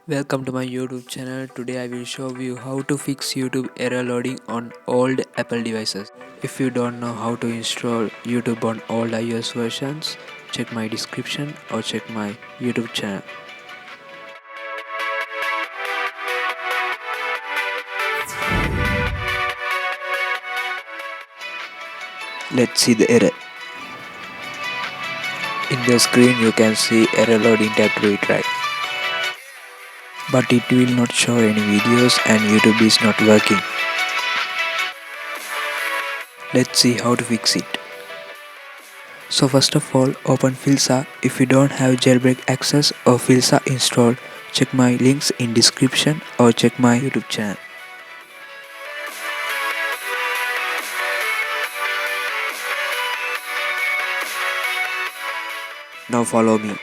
Welcome to my YouTube channel. Today I will show you how to fix YouTube error loading on old Apple devices. If you don't know how to install YouTube on old iOS versions, check my description or check my YouTube channel. Let's see the error. In the screen you can see error loading tab to Retry. But it will not show any videos and YouTube is not working. Let's see how to fix it. So first of all, open Filza. If you don't have jailbreak access or Filza installed, check my links in description or check my YouTube channel. Now follow me.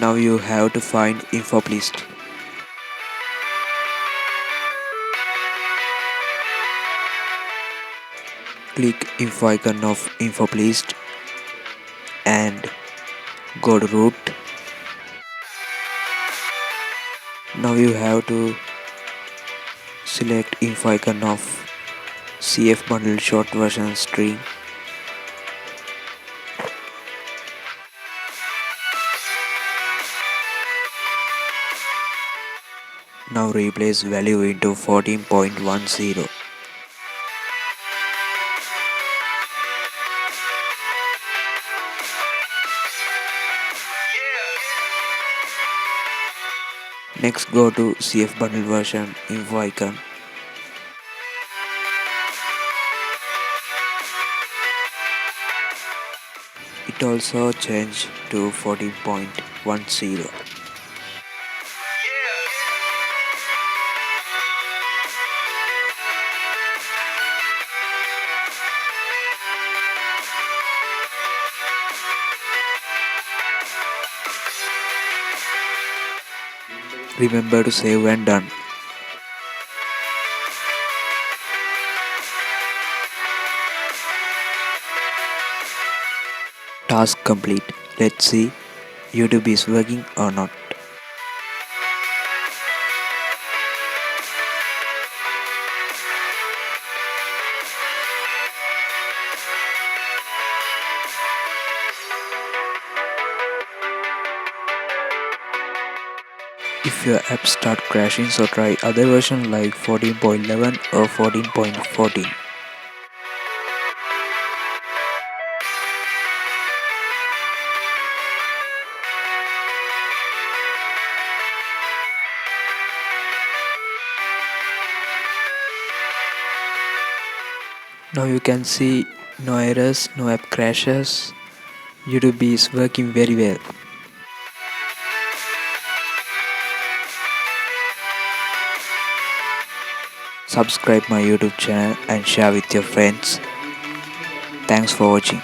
Now you have to find info list. Click info icon of info list and go to root. Now you have to select info icon of CF bundle short version string. Now replace value into 14.10. Next go to CF bundle version info icon. It also changed to 14.10. Remember to save when done. Task complete. Let's see YouTube is working or not. If your app start crashing, so try other version like 14.11 or 14.14. Now you can see no errors, no app crashes. YouTube is working very well. Subscribe my YouTube channel and share with your friends. Thanks for watching.